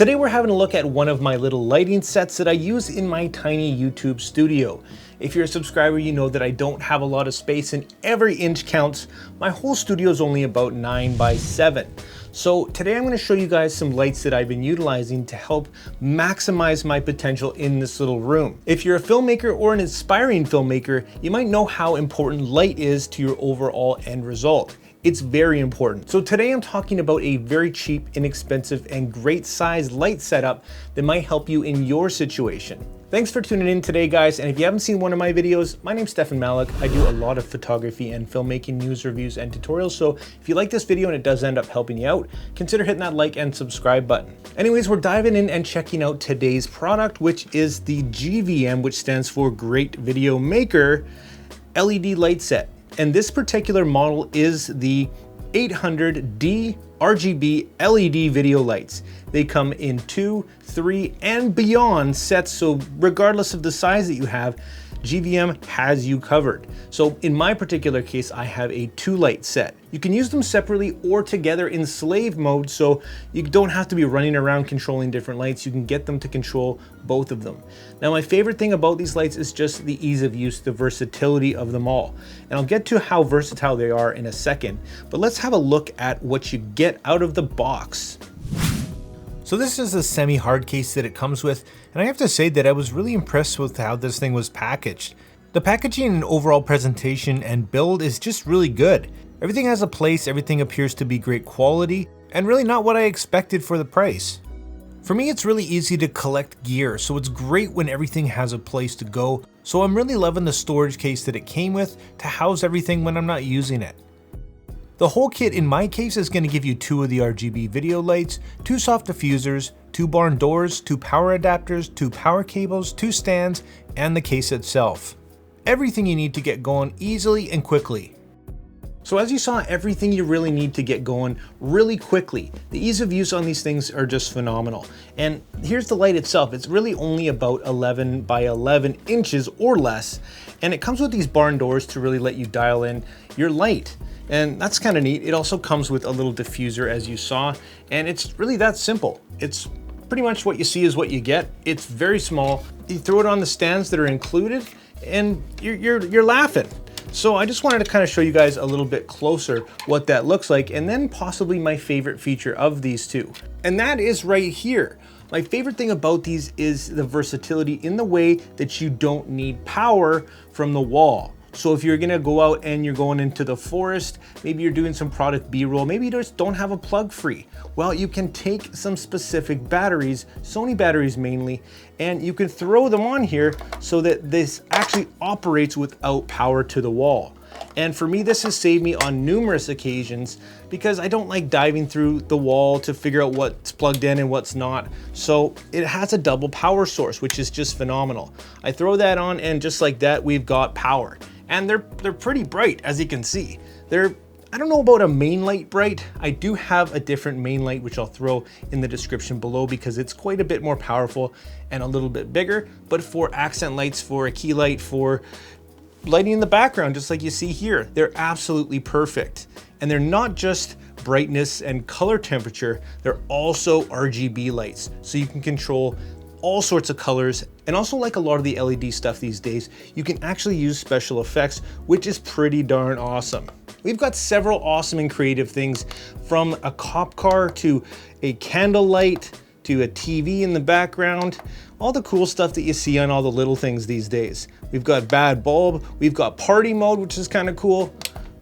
Today we're having a look at one of my little lighting sets that I use in my tiny YouTube studio. If you're a subscriber, you know that I don't have a lot of space and every inch counts. My whole studio is only about 9 by 7. So today I'm going to show you guys some lights that I've been utilizing to help maximize my potential in this little room. If you're a filmmaker or an aspiring filmmaker, you might know how important light is to your overall end result. It's very important. So today I'm talking about a very cheap, inexpensive, and great size light setup that might help you in your situation. Thanks for tuning in today, guys. And if you haven't seen one of my videos, my name's Stefan Malloch. I do a lot of photography and filmmaking news reviews and tutorials. So if you like this video and it does end up helping you out, consider hitting that like and subscribe button. Anyways, we're diving in and checking out today's product, which is the GVM, which stands for Great Video Maker LED light set. And this particular model is the 800D RGB LED video lights. They come in 2, 3, and beyond sets, so regardless of the size that you have, GVM has you covered. So in my particular case, I have a 2 light set. You can use them separately or together in slave mode, so you don't have to be running around controlling different lights. You can get them to control both of them. Now, my favorite thing about these lights is just the ease of use, the versatility of them all. And I'll get to how versatile they are in a second, but let's have a look at what you get out of the box. So this is a semi-hard case that it comes with, and I have to say that I was really impressed with how this thing was packaged. The packaging and overall presentation and build is just really good. Everything has a place, everything appears to be great quality, and really not what I expected for the price. For me, it's really easy to collect gear, so it's great when everything has a place to go. So I'm really loving the storage case that it came with to house everything when I'm not using it. The whole kit in my case is going to give you 2 of the RGB video lights, 2 soft diffusers, 2 barn doors, 2 power adapters, 2 power cables, 2 stands, and the case itself. Everything you need to get going easily and quickly. So as you saw, everything you really need to get going really quickly. The ease of use on these things are just phenomenal. And here's the light itself. It's really only about 11 by 11 inches or less. And it comes with these barn doors to really let you dial in your light. And that's kind of neat. It also comes with a little diffuser, as you saw, and it's really that simple. It's pretty much what you see is what you get. It's very small. You throw it on the stands that are included and you're laughing. So I just wanted to kind of show you guys a little bit closer what that looks like, and then possibly my favorite feature of these two. And that is right here. My favorite thing about these is the versatility in the way that you don't need power from the wall. So if you're gonna go out and you're going into the forest, maybe you're doing some product B-roll, maybe you just don't have a plug free. Well, you can take some specific batteries, Sony batteries mainly, and you can throw them on here so that this actually operates without power to the wall. And for me, this has saved me on numerous occasions because I don't like diving through the wall to figure out what's plugged in and what's not. So it has a double power source, which is just phenomenal. I throw that on and just like that, we've got power. And they're pretty bright, as you can see. I don't know about a main light bright. I do have a different main light, which I'll throw in the description below because it's quite a bit more powerful and a little bit bigger. But for accent lights, for a key light, for lighting in the background, just like you see here, they're absolutely perfect. And they're not just brightness and color temperature, they're also RGB lights. So you can control all sorts of colors, and also, like a lot of the LED stuff these days, you can actually use special effects, which is pretty darn awesome. We've got several awesome and creative things, from a cop car to a candle light to a TV in the background, all the cool stuff that you see on all the little things these days. We've got bad bulb, we've got party mode, which is kind of cool.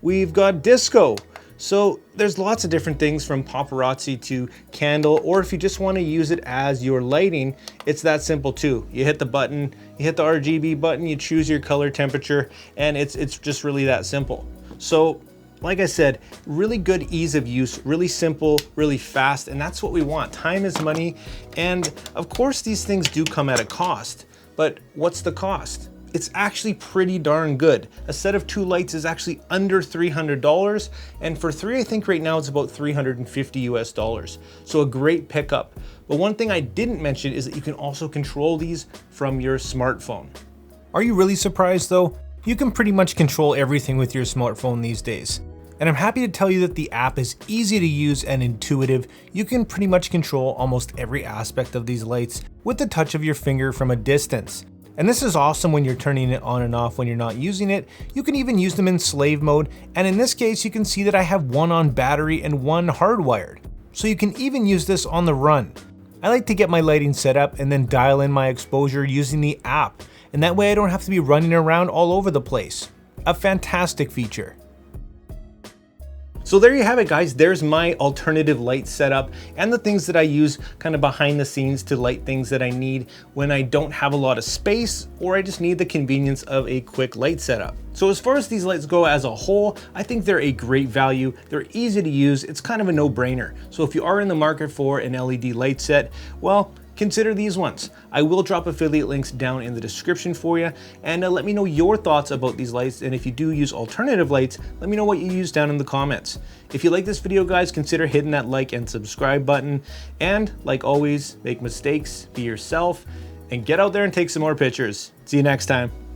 We've got disco. So there's lots of different things, from paparazzi to candle, or if you just want to use it as your lighting, it's that simple too. You hit the button, you hit the RGB button, you choose your color temperature, and it's just really that simple. So like I said, really good ease of use, really simple, really fast, and that's what we want. Time is money, and of course these things do come at a cost, but what's the cost? It's actually pretty darn good. A set of 2 lights is actually under $300, and for 3, I think right now it's about $350 US. So a great pickup. But one thing I didn't mention is that you can also control these from your smartphone. Are you really surprised though? You can pretty much control everything with your smartphone these days. And I'm happy to tell you that the app is easy to use and intuitive. You can pretty much control almost every aspect of these lights with the touch of your finger from a distance. And this is awesome when you're turning it on and off when you're not using it. You can even use them in slave mode. And in this case, you can see that I have one on battery and one hardwired. So you can even use this on the run. I like to get my lighting set up and then dial in my exposure using the app. And that way I don't have to be running around all over the place. A fantastic feature. So there you have it, guys. There's my alternative light setup and the things that I use kind of behind the scenes to light things that I need when I don't have a lot of space or I just need the convenience of a quick light setup. So as far as these lights go as a whole, I think they're a great value. They're easy to use. It's kind of a no-brainer. So if you are in the market for an LED light set, well, consider these ones. I will drop affiliate links down in the description for you, and let me know your thoughts about these lights, and if you do use alternative lights, let me know what you use down in the comments. If you like this video, guys, consider hitting that like and subscribe button, and like always, make mistakes, be yourself, and get out there and take some more pictures. See you next time.